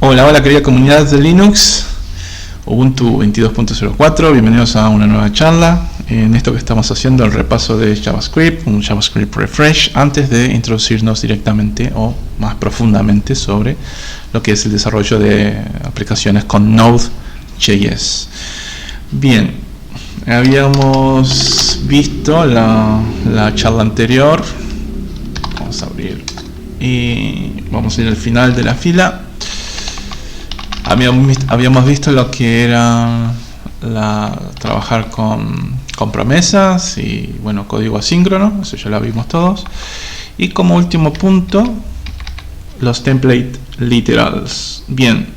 Hola, hola querida comunidad de Linux, Ubuntu 22.04, bienvenidos a una nueva charla. En esto que estamos haciendo el repaso de JavaScript, un JavaScript refresh, antes de introducirnos directamente o más profundamente sobre lo que es el desarrollo de aplicaciones con Node.js. Bien, habíamos visto la charla anterior. Vamos a abrir y vamos a ir al final de la fila. Habíamos visto lo que era trabajar con promesas y bueno, código asíncrono, eso ya lo vimos todos. Y como último punto, los template literals. Bien,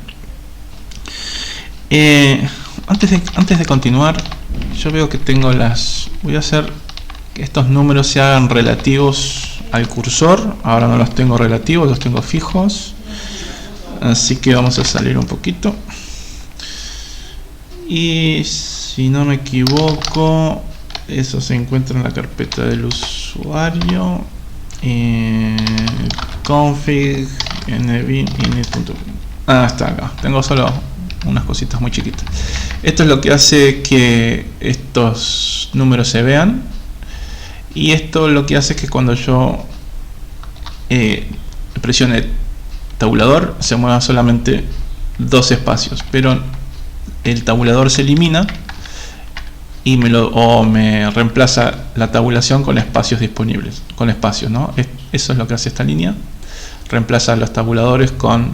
antes de continuar, yo veo que tengo voy a hacer que estos números se hagan relativos al cursor. Ahora no los tengo relativos, los tengo fijos. Así que vamos a salir un poquito. Y si no me equivoco, eso se encuentra en la carpeta del usuario. Config init.php. Está acá. Tengo solo unas cositas muy chiquitas. Esto es lo que hace que estos números se vean. Y esto lo que hace es que cuando yo presione tabulador se mueva solamente dos espacios, pero el tabulador se elimina y me reemplaza la tabulación con espacios disponibles, con espacios, ¿no? Eso es lo que hace esta línea, reemplaza los tabuladores con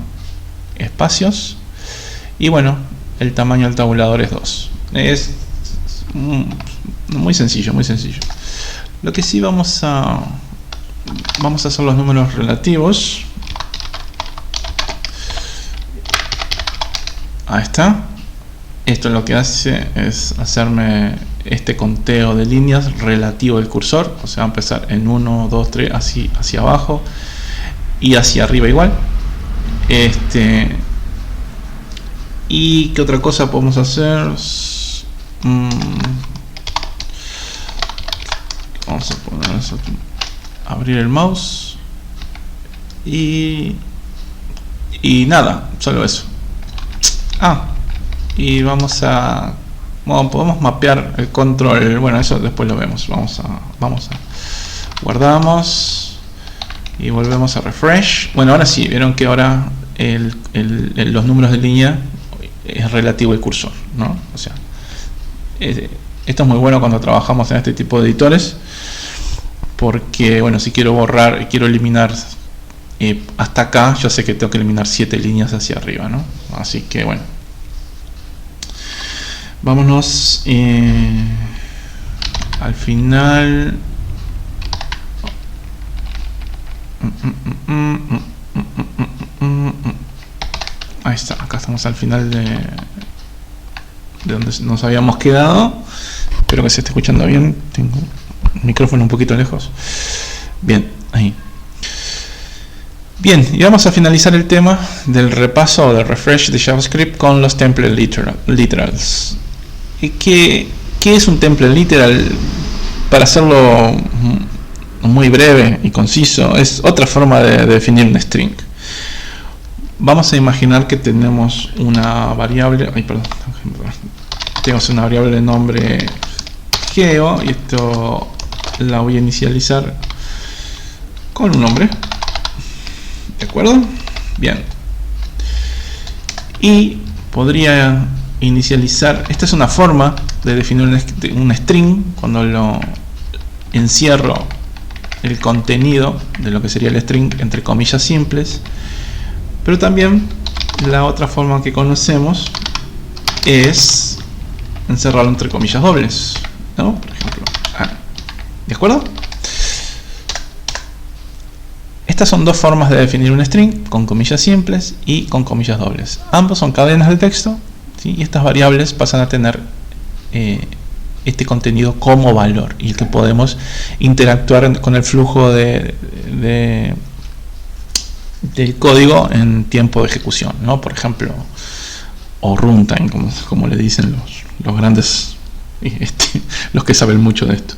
espacios. Y bueno, el tamaño del tabulador es 2. Es muy sencillo, muy sencillo. Lo que sí vamos a hacer los números relativos. Ahí está. Esto lo que hace es hacerme este conteo de líneas relativo al cursor. O sea, va a empezar en 1, 2, 3, así hacia abajo y hacia arriba igual. ¿Y qué otra cosa podemos hacer? Vamos a poner eso, abrir el mouse y nada, solo eso. Y podemos mapear el control. Bueno, eso después lo vemos. Vamos a guardamos y volvemos a refresh. Bueno, ahora sí, vieron que ahora los números de línea es relativo al cursor, ¿no? O sea, esto es muy bueno cuando trabajamos en este tipo de editores, porque bueno, si quiero borrar, quiero eliminar hasta acá, yo sé que tengo que eliminar 7 líneas hacia arriba, ¿no? Así que bueno, vámonos al final. Ahí está, acá estamos al final de donde nos habíamos quedado. Espero que se esté escuchando bien. Tengo el micrófono un poquito lejos. Bien, ahí. Bien, y vamos a finalizar el tema del repaso o del refresh de JavaScript con los template literals. ¿Y qué es un template literal? Para hacerlo muy breve y conciso, es otra forma de definir un string. Vamos a imaginar que tenemos una variable, tenemos una variable de nombre geo, y esto la voy a inicializar con un nombre. ¿De acuerdo? Bien. Y podría inicializar, esta es una forma de definir un string cuando lo encierro el contenido de lo que sería el string entre comillas simples, pero también la otra forma que conocemos es encerrarlo entre comillas dobles, ¿no? Por ejemplo, ¿de acuerdo? Estas son dos formas de definir un string, con comillas simples y con comillas dobles. Ambos son cadenas de texto, ¿sí? Y estas variables pasan a tener este contenido como valor, y que podemos interactuar con el flujo del código en tiempo de ejecución, ¿no? Por ejemplo, o runtime, como le dicen los grandes, los que saben mucho de esto.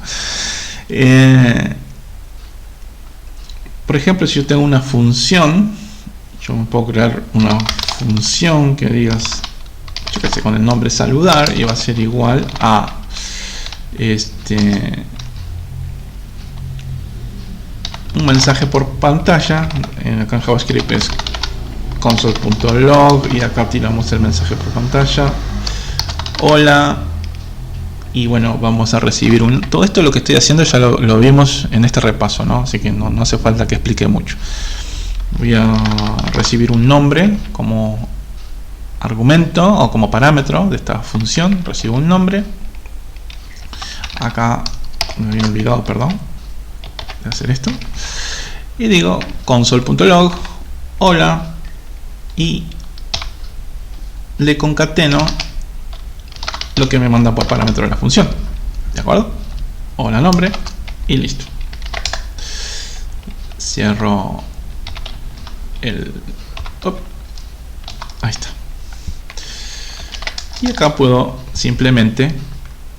Por ejemplo, si yo tengo una función, yo me puedo crear una función que digas, yo qué sé, con el nombre saludar, y va a ser igual a un mensaje por pantalla. Acá en JavaScript es console.log y acá tiramos el mensaje por pantalla, hola, y bueno, vamos a recibir todo esto. Lo que estoy haciendo ya lo vimos en este repaso, ¿no? Así que no hace falta que explique mucho. Voy a recibir un nombre como argumento o como parámetro de esta función. Recibo un nombre. Acá me había olvidado, perdón, de hacer esto, y digo console.log hola, y le concateno lo que me manda por parámetro de la función, ¿de acuerdo? Hola nombre, y listo. Cierro ahí está. Y acá puedo simplemente,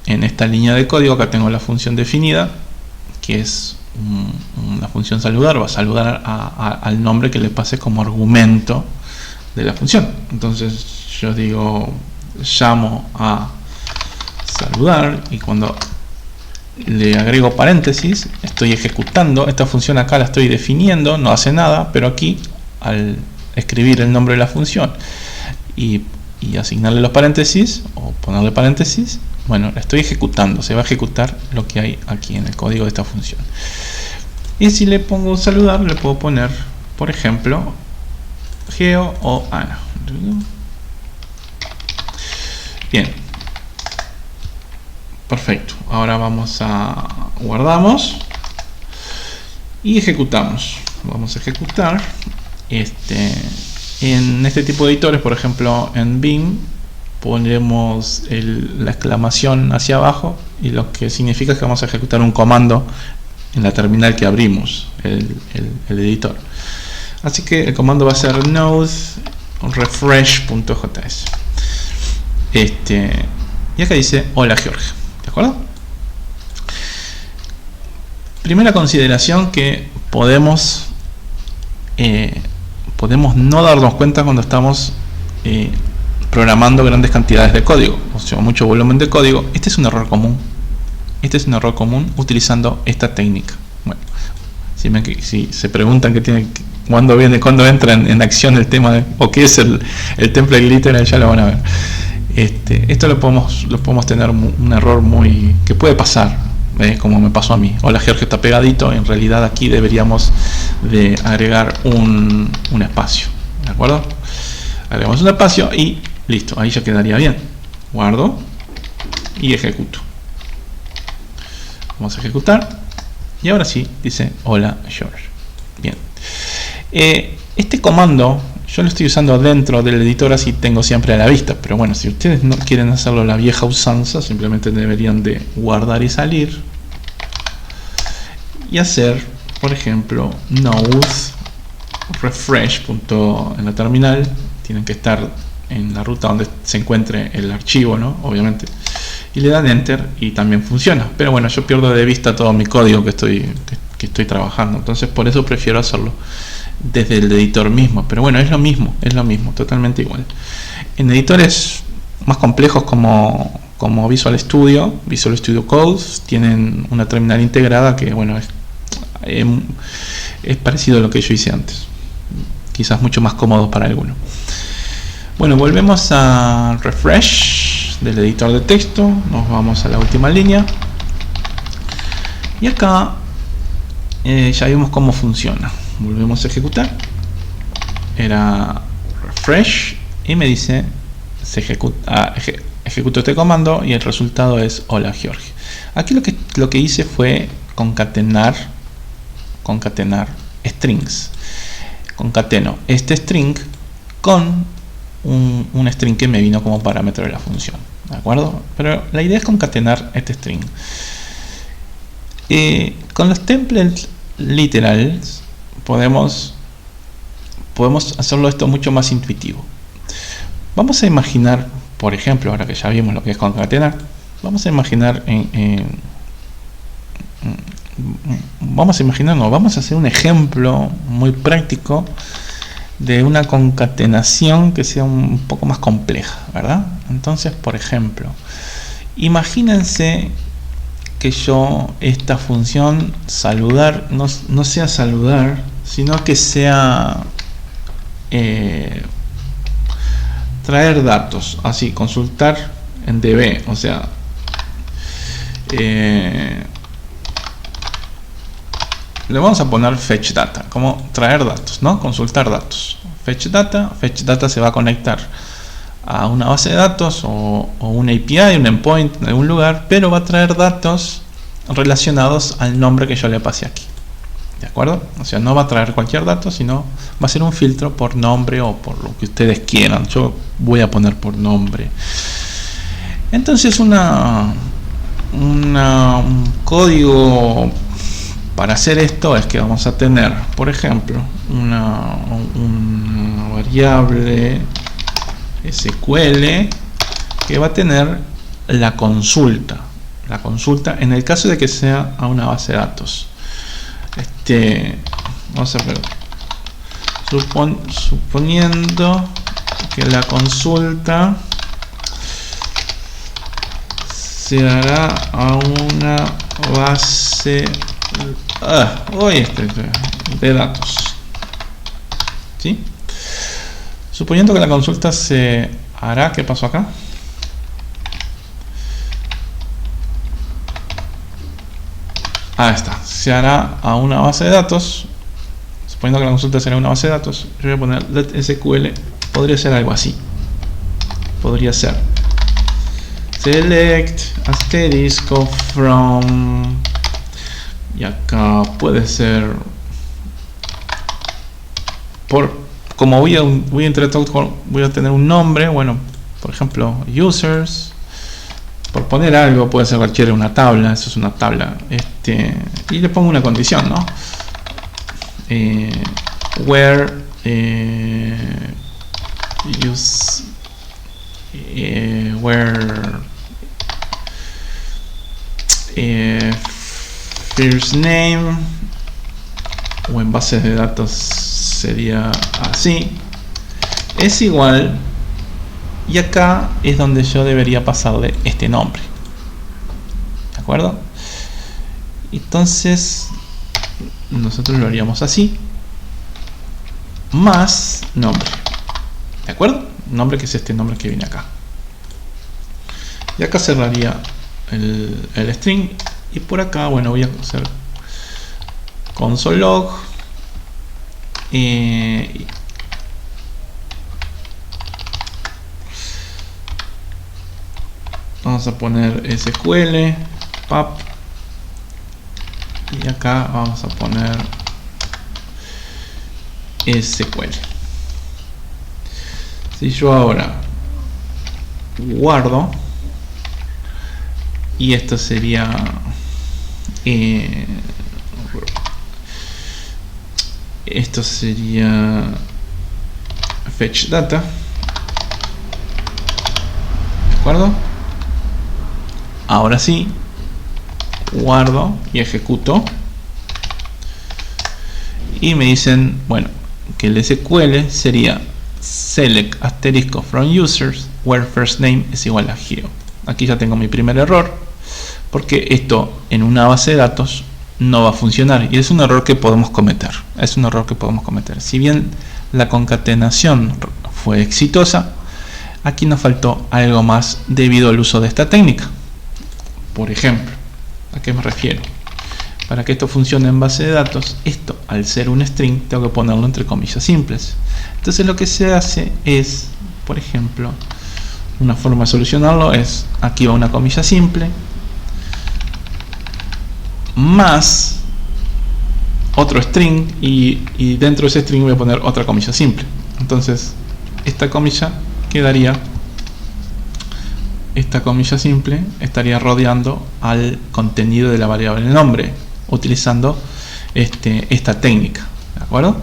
en esta línea de código, acá tengo la función definida, que es una función saludar. Va a saludar al nombre que le pase como argumento de la función. Entonces yo digo, llamo a saludar, y cuando le agrego paréntesis, estoy ejecutando esta función. Acá la estoy definiendo, no hace nada, pero aquí, al escribir el nombre de la función y asignarle los paréntesis o ponerle paréntesis, bueno, la estoy ejecutando. Se va a ejecutar lo que hay aquí en el código de esta función. Y si le pongo saludar, le puedo poner, por ejemplo, Geo o Ana. Bien, perfecto. Ahora vamos a guardamos y ejecutamos. Vamos a ejecutar en este tipo de editores. Por ejemplo, en Vim ponemos la exclamación hacia abajo, y lo que significa es que vamos a ejecutar un comando en la terminal que abrimos el editor. Así que el comando va a ser node refresh.js. Y acá dice hola Jorge, ¿de acuerdo? Primera consideración, que podemos no darnos cuenta cuando estamos programando grandes cantidades de código, o sea, mucho volumen de código. Este es un error común. Utilizando esta técnica. Bueno, si se preguntan cuándo entra en acción el tema o qué es el template literal, ya lo van a ver. Esto lo podemos tener un error que puede pasar, como me pasó a mí. Hola Jorge está pegadito. En realidad aquí deberíamos de agregar un espacio, ¿de acuerdo? Agregamos un espacio y listo, ahí ya quedaría bien. Guardo y ejecuto. Vamos a ejecutar, y ahora sí dice hola George. Bien, este comando yo lo estoy usando dentro del editor, así tengo siempre a la vista. Pero bueno, si ustedes no quieren hacerlo la vieja usanza, simplemente deberían de guardar y salir y hacer, por ejemplo, node refresh. En la terminal tienen que estar en la ruta donde se encuentre el archivo, ¿no? Obviamente, y le dan enter y también funciona. Pero bueno, yo pierdo de vista todo mi código que estoy trabajando, entonces por eso prefiero hacerlo desde el editor mismo. Pero bueno, es lo mismo, totalmente igual. En editores más complejos como Visual Studio Code, tienen una terminal integrada que, bueno, es parecido a lo que yo hice antes, quizás mucho más cómodo para algunos. Bueno, volvemos a refresh del editor de texto, nos vamos a la última línea, y acá ya vimos cómo funciona. Volvemos a ejecutar, era refresh, y me dice ejecuto este comando, y el resultado es hola Jorge. Aquí lo que hice fue concatenar strings. Concateno este string con un string que me vino como parámetro de la función, ¿de acuerdo? Pero la idea es concatenar este string. Con los templates literals podemos hacerlo esto mucho más intuitivo. Vamos a imaginar, por ejemplo, ahora que ya vimos lo que es concatenar, vamos a hacer un ejemplo muy práctico de una concatenación que sea un poco más compleja, ¿verdad? Entonces, por ejemplo, imagínense que yo esta función saludar no sea saludar, sino que sea traer datos, así, consultar en DB, o sea, le vamos a poner fetch data, como traer datos, ¿no? Consultar datos. Fetch data se va a conectar a una base de datos o un API, un endpoint en algún lugar, pero va a traer datos relacionados al nombre que yo le pasé aquí. ¿De acuerdo? O sea, no va a traer cualquier dato, sino va a ser un filtro por nombre o por lo que ustedes quieran. Yo voy a poner por nombre. Entonces un código para hacer esto es que vamos a tener, por ejemplo, una variable SQL que va a tener la consulta en el caso de que sea a una base de datos. Vamos a ver, suponiendo que la consulta se hará a una base de datos, ¿sí? Suponiendo que la consulta se hará, ¿qué pasó acá? Está, se hará a una base de datos. Suponiendo que la consulta será una base de datos, yo voy a poner let SQL, podría ser algo así. Podría ser select asterisco from, y acá puede ser como voy a tener un nombre, bueno, por ejemplo users, por poner algo, puede ser cualquiera, una tabla, eso es una tabla, y le pongo una condición, ¿no? Where first name, o en bases de datos sería así, es igual, y acá es donde yo debería pasarle este nombre, ¿de acuerdo? Entonces nosotros lo haríamos así, más nombre, ¿de acuerdo? Nombre, que es este nombre que viene acá, y acá cerraría el string, y por acá, bueno, voy a hacer console log, vamos a poner SQL pub, y acá vamos a poner SQL. Si yo ahora guardo, y esto sería fetch data, ¿de acuerdo? Ahora sí, guardo y ejecuto, y me dicen, bueno, que el SQL sería select asterisco from users where first name es igual a Geo. Aquí ya tengo mi primer error, porque esto en una base de datos no va a funcionar, y es un error que podemos cometer. Si bien la concatenación fue exitosa, aquí nos faltó algo más debido al uso de esta técnica. Por ejemplo, ¿a qué me refiero? Para que esto funcione en base de datos, esto al ser un string tengo que ponerlo entre comillas simples. Entonces lo que se hace es, por ejemplo, una forma de solucionarlo es, aquí va una comilla simple más otro string, y dentro de ese string voy a poner otra comilla simple. Entonces esta comilla simple estaría rodeando al contenido de la variable nombre, utilizando esta técnica, ¿de acuerdo?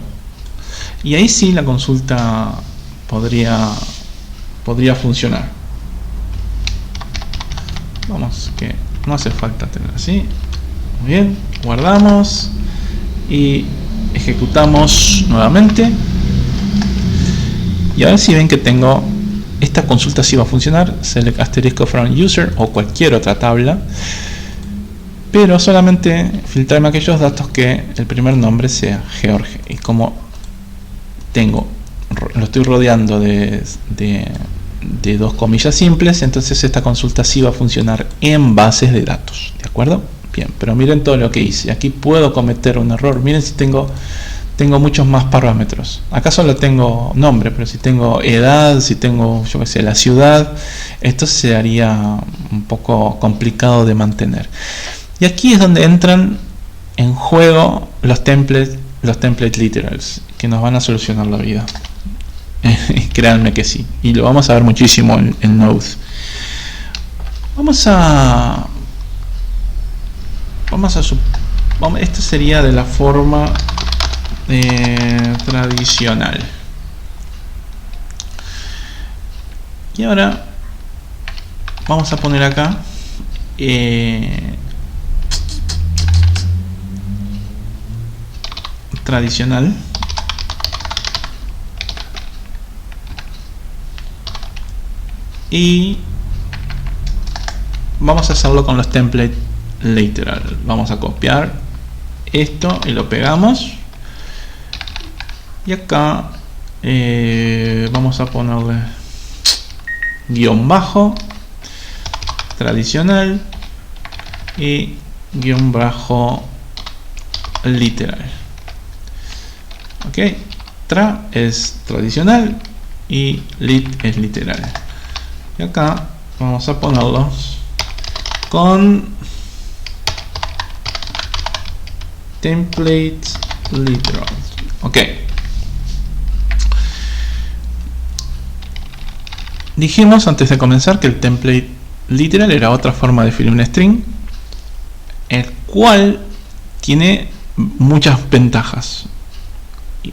Y ahí sí la consulta podría funcionar. Vamos, que no hace falta tener así. Muy bien, guardamos y ejecutamos nuevamente. Y ahora si ven que tengo esta consulta, sí va a funcionar, select asterisco from user o cualquier otra tabla, pero solamente filtrarme aquellos datos que el primer nombre sea George. Y como lo estoy rodeando de dos comillas simples, entonces esta consulta sí va a funcionar en bases de datos, ¿de acuerdo? Bien, pero miren todo lo que hice. Aquí puedo cometer un error. Miren si tengo muchos más parámetros. Acá solo tengo nombre, pero si tengo edad, si tengo, yo qué sé, la ciudad, esto se haría un poco complicado de mantener. Y aquí es donde entran en juego los template literals, que nos van a solucionar la vida. Créanme que sí. Y lo vamos a ver muchísimo en Node. Esto sería de la forma tradicional. Y ahora vamos a poner acá tradicional, y vamos a hacerlo con los templates literal. Vamos a copiar esto y lo pegamos, y acá vamos a ponerle guión bajo tradicional y guión bajo literal. Ok, tra es tradicional y lit es literal. Y acá vamos a ponerlos con template literal. Ok. Dijimos antes de comenzar que el template literal era otra forma de definir un string, el cual tiene muchas ventajas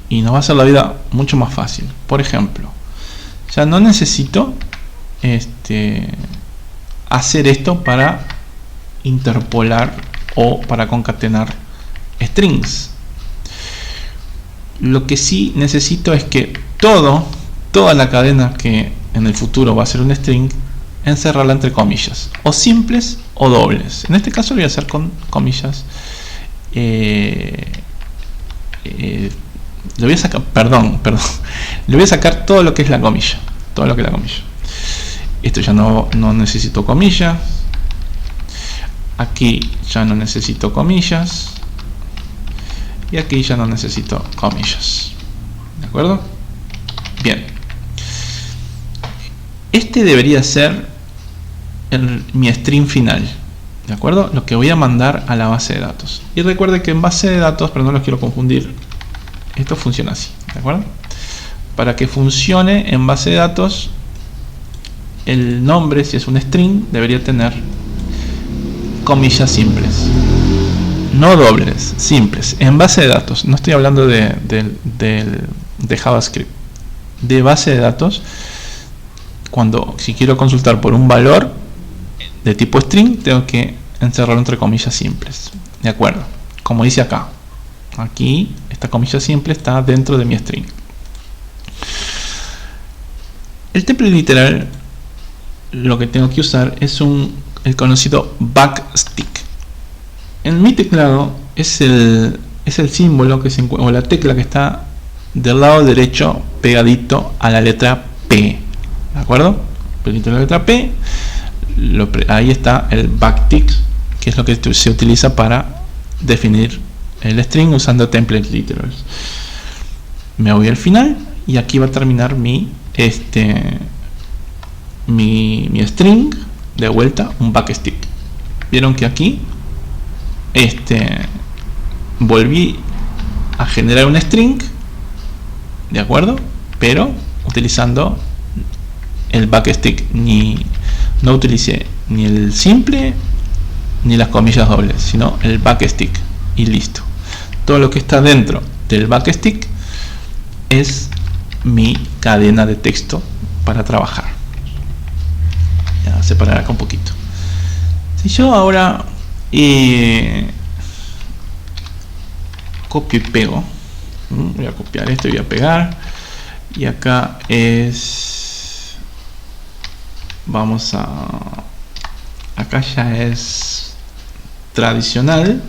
y nos va a hacer la vida mucho más fácil. Por ejemplo, ya no necesito hacer esto para interpolar o para concatenar strings. Lo que sí necesito es que toda la cadena que en el futuro va a ser un string, encerrarla entre comillas, o simples o dobles. En este caso lo voy a hacer con comillas. Le voy a sacar, le voy a sacar todo lo que es la comilla, Esto ya no necesito comillas. Aquí ya no necesito comillas. Y aquí ya no necesito comillas. ¿De acuerdo? Bien. Este debería ser mi string final. ¿De acuerdo? Lo que voy a mandar a la base de datos. Y recuerde que en base de datos, pero no los quiero confundir, esto funciona así. ¿De acuerdo? Para que funcione en base de datos, el nombre, si es un string, debería tener comillas simples, no dobles, simples, en base de datos. No estoy hablando de JavaScript, de base de datos. Si quiero consultar por un valor de tipo string, tengo que encerrarlo entre comillas simples. De acuerdo, como dice acá. Aquí esta comilla simple está dentro de mi string. El template literal, lo que tengo que usar es el conocido backstick. En mi teclado es el símbolo que o la tecla que está del lado derecho pegadito a la letra P. ¿De acuerdo? Pegadito a la letra P, ahí está el backtick, que es lo que se utiliza para definir el string usando template literals. Me voy al final y aquí va a terminar mi string, de vuelta un backstick. Vieron que aquí volví a generar un string, de acuerdo, pero utilizando el backstick. No utilicé ni el simple ni las comillas dobles, sino el backstick, y listo. Todo lo que está dentro del backstick es mi cadena de texto para trabajar. Ya, separar acá un poquito. Si yo ahora copio y pego, voy a copiar esto y voy a pegar, y acá es, vamos a, acá ya es tradicional,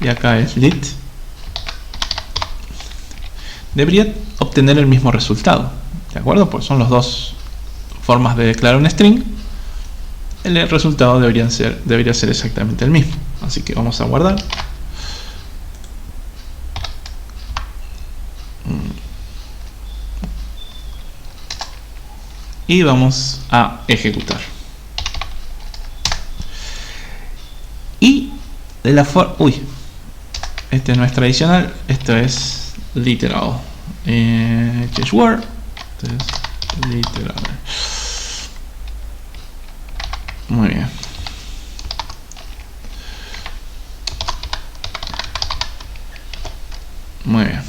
y acá es lit. Debería obtener el mismo resultado, ¿de acuerdo? Pues son las dos formas de declarar un string. El resultado debería ser exactamente el mismo. Así que vamos a guardar. Y vamos a ejecutar. Y de la forma... este no es tradicional, esto es literal. Change word. Esto es literal. Muy bien. Muy bien.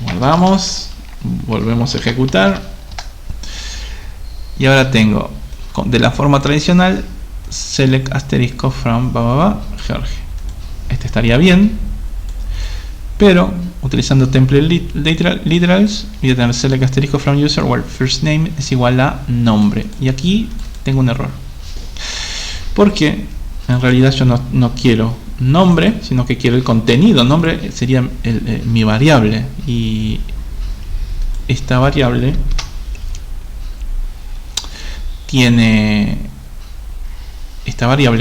Guardamos. Volvemos a ejecutar. Y ahora tengo, de la forma tradicional, select asterisco from George. Este estaría bien, pero utilizando template literals voy a tener select asterisco from user where first name es igual a nombre. Y aquí tengo un error, porque en realidad yo no quiero nombre, sino que quiero el contenido. Nombre sería mi variable, y esta variable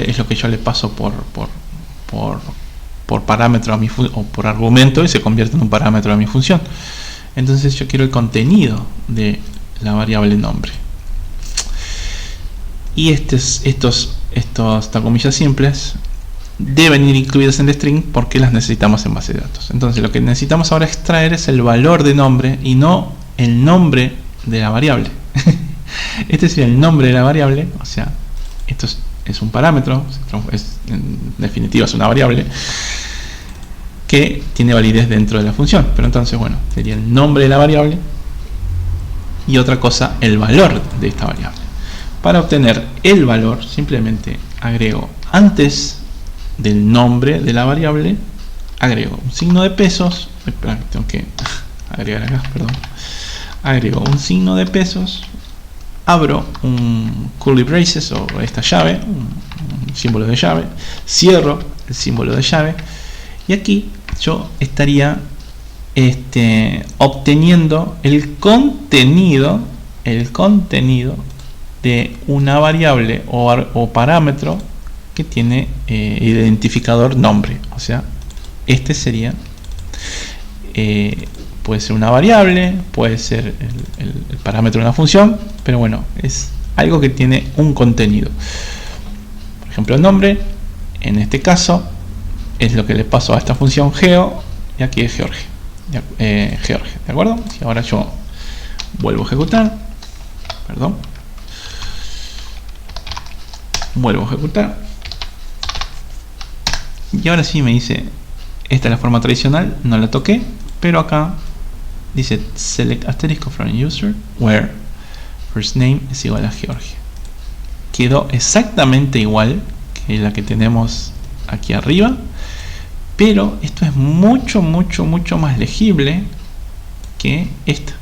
es lo que yo le paso por parámetro a mi o por argumento, y se convierte en un parámetro a mi función. Entonces yo quiero el contenido de la variable nombre, y estas comillas simples deben ir incluidas en el string porque las necesitamos en base de datos. Entonces lo que necesitamos ahora extraer es el valor de nombre y no el nombre de la variable. Este sería el nombre de la variable, o sea, esto es un parámetro, en definitiva es una variable que tiene validez dentro de la función. Pero entonces, bueno, sería el nombre de la variable y otra cosa, el valor de esta variable. Para obtener el valor, simplemente agrego antes del nombre de la variable, agrego un signo de pesos. Espera, tengo que agregar acá, perdón. Agrego un signo de pesos, abro un curly braces o esta llave, un símbolo de llave, cierro el símbolo de llave, y aquí yo estaría obteniendo el contenido de una variable o parámetro que tiene identificador nombre. O sea, este sería, puede ser una variable, puede ser el parámetro de una función, pero bueno, es algo que tiene un contenido. Por ejemplo, el nombre, en este caso, es lo que le paso a esta función geo, y aquí es George. ¿De acuerdo? Y ahora yo vuelvo a ejecutar, perdón, vuelvo a ejecutar, y ahora sí me dice, esta es la forma tradicional, no la toqué, pero acá dice select asterisco from user where first name es igual a George. Quedó exactamente igual que la que tenemos aquí arriba, pero esto es mucho más legible que esta,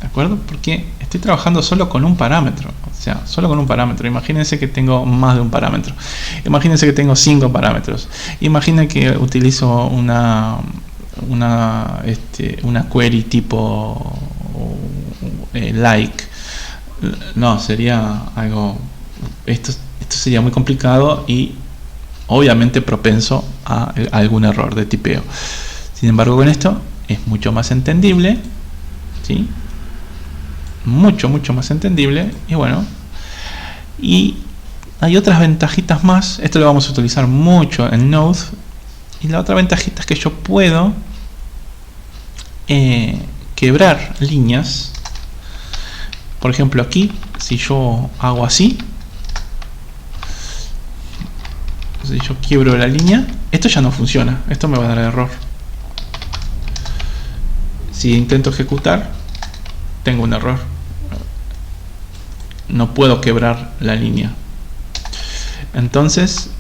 ¿de acuerdo? Porque estoy trabajando solo con un parámetro, o sea, solo con un parámetro. Imagínense que tengo más de un parámetro, imagínense que tengo 5 parámetros, imaginen que utilizo una query tipo like. No, sería algo, esto sería muy complicado y obviamente propenso a algún error de tipeo. Sin embargo, con esto es mucho más entendible, ¿sí? Mucho más entendible. Y bueno, y hay otras ventajitas más. Esto lo vamos a utilizar mucho en Node. Y la otra ventajita es que yo puedo quebrar líneas. Por ejemplo, aquí, si yo hago así, si yo quiebro la línea, esto ya no funciona, esto me va a dar error. Si intento ejecutar, tengo un error, no puedo quebrar la línea. Entonces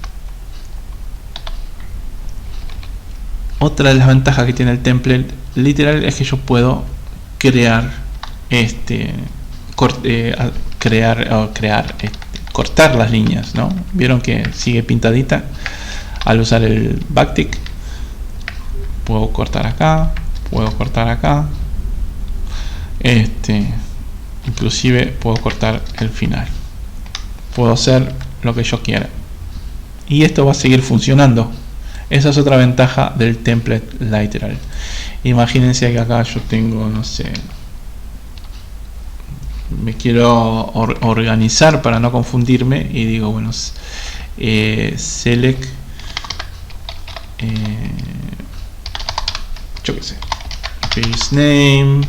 otra de las ventajas que tiene el template literal es que yo puedo crear cortar las líneas, ¿no? Vieron que sigue pintadita al usar el backtick. Puedo cortar acá, puedo cortar acá, inclusive puedo cortar el final, puedo hacer lo que yo quiera y esto va a seguir funcionando. Esa es otra ventaja del template literal. Imagínense que acá yo tengo, no sé, me quiero organizar para no confundirme y digo, bueno, select, yo qué sé, page name,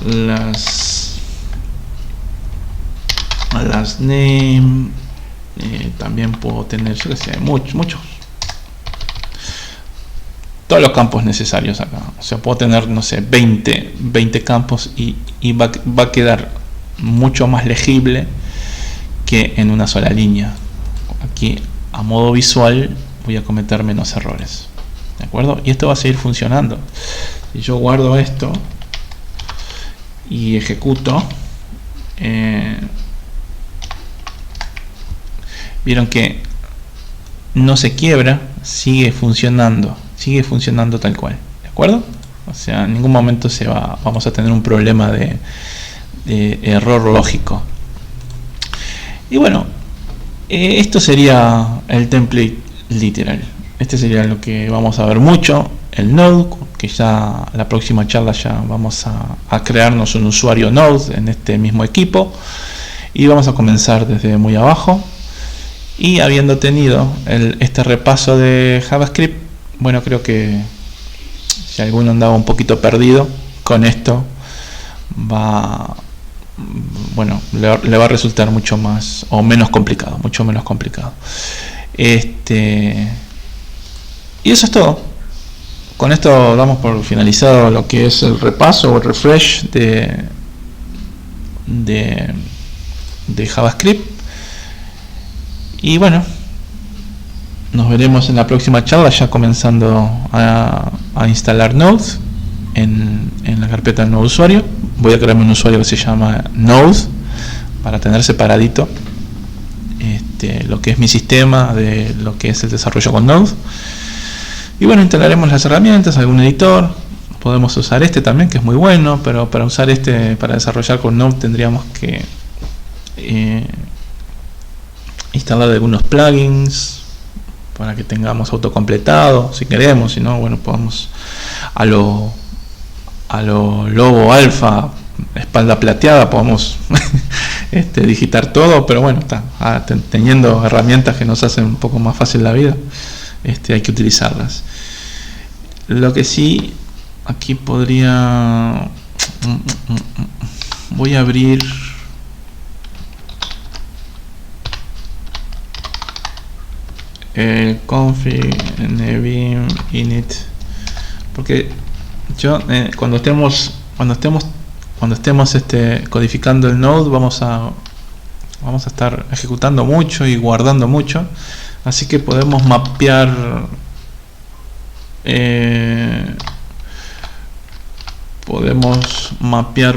last name, también puedo tener, yo qué sé, muchos, todos los campos necesarios acá. O sea, puedo tener, no sé, 20 campos y va a quedar mucho más legible que en una sola línea. Aquí a modo visual voy a cometer menos errores, ¿de acuerdo? Y esto va a seguir funcionando. Si yo guardo esto y ejecuto, vieron que no se quiebra, sigue funcionando tal cual, ¿de acuerdo? O sea, en ningún momento vamos a tener un problema de error lógico. Y bueno, esto sería el template literal. Este sería lo que vamos a ver mucho, el Node, que ya la próxima charla ya vamos a crearnos un usuario Node en este mismo equipo y vamos a comenzar desde muy abajo. Y habiendo tenido este repaso de JavaScript, bueno, creo que si alguno andaba un poquito perdido con esto, le va a resultar mucho más o menos complicado, mucho menos complicado. Y eso es todo. Con esto damos por finalizado lo que es el repaso o el refresh de JavaScript. Y bueno, nos veremos en la próxima charla, ya comenzando a instalar Node en la carpeta Node usuario. Voy a crearme un usuario que se llama Node para tener separadito lo que es mi sistema de lo que es el desarrollo con Node. Y bueno, instalaremos las herramientas, algún editor. Podemos usar también, que es muy bueno, pero para usar para desarrollar con Node tendríamos que instalar algunos plugins para que tengamos autocompletado si queremos. Si no, bueno, podemos a lo lobo alfa, espalda plateada, podemos digitar todo, pero bueno, teniendo herramientas que nos hacen un poco más fácil la vida, hay que utilizarlas. Lo que sí, aquí podría, voy a abrir el config nvim init, porque yo cuando estemos codificando el Node vamos a estar ejecutando mucho y guardando mucho, así que podemos mapear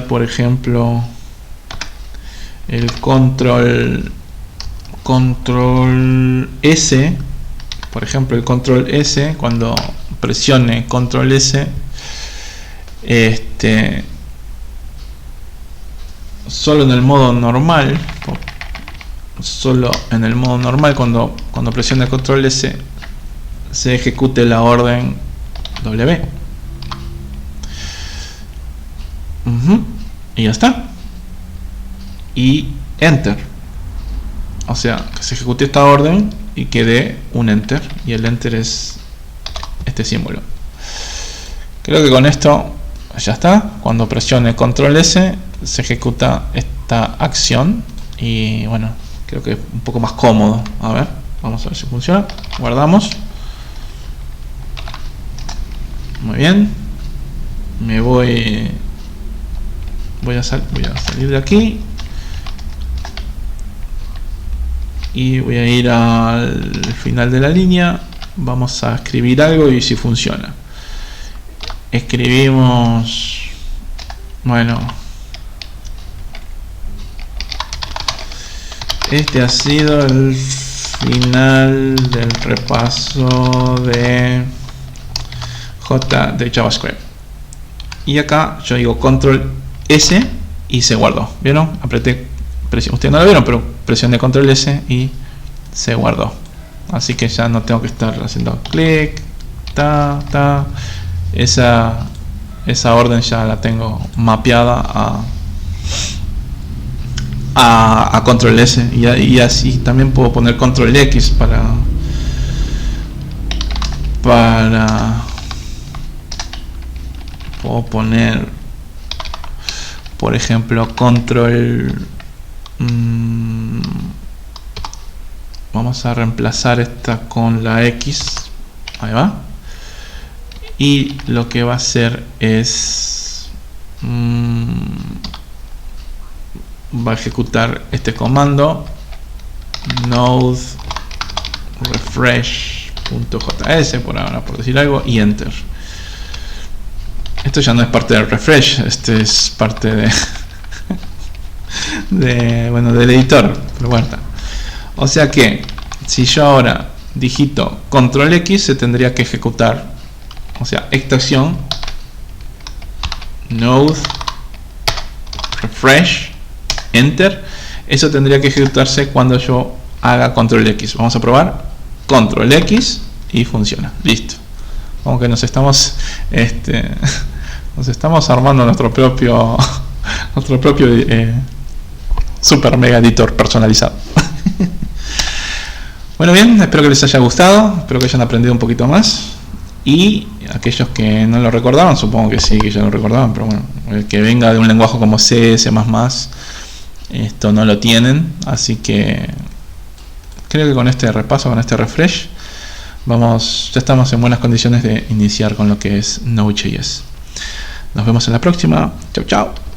por ejemplo el control S, por ejemplo el control S, cuando presione control S, solo en el modo normal, cuando presione control S se ejecute la orden W. Y ya está. Y enter. O sea, que se ejecute esta orden y que dé un enter. Y el enter es este símbolo. Creo que con esto ya está. Cuando presione control S se ejecuta esta acción. Y bueno, creo que es un poco más cómodo. A ver, vamos a ver si funciona. Guardamos. Muy bien. Voy a salir de aquí y voy a ir al final de la línea vamos a escribir algo y si funciona. Escribimos, bueno, este ha sido el final del repaso de JavaScript. Y acá yo digo control S y se guardó. ¿Vieron? Apreté, ustedes no lo vieron, pero presioné control S y se guardó. Así que ya no tengo que estar haciendo clic, esa orden ya la tengo mapeada a control S, y así también puedo poner control X puedo poner, por ejemplo, control, vamos a reemplazar esta con la X, ahí va, y lo que va a hacer es va a ejecutar este comando node refresh.js por ahora, por decir algo, y enter. Esto ya no es parte del refresh, este es parte del editor, pero bueno. O sea que si yo ahora digito control X, se tendría que ejecutar, o sea, esta acción node refresh enter, eso tendría que ejecutarse cuando yo haga control X. Vamos a probar control X y funciona, listo. Como que nos estamos armando nuestro propio super mega editor personalizado. Bueno, bien, espero que les haya gustado, espero que hayan aprendido un poquito más, y aquellos que no lo recordaban, supongo que sí, que ya lo recordaban, pero bueno, el que venga de un lenguaje como C, C++, esto no lo tienen, así que creo que con este repaso, con este refresh, ya estamos en buenas condiciones de iniciar con lo que es Node.js. Nos vemos en la próxima. Chau, chau.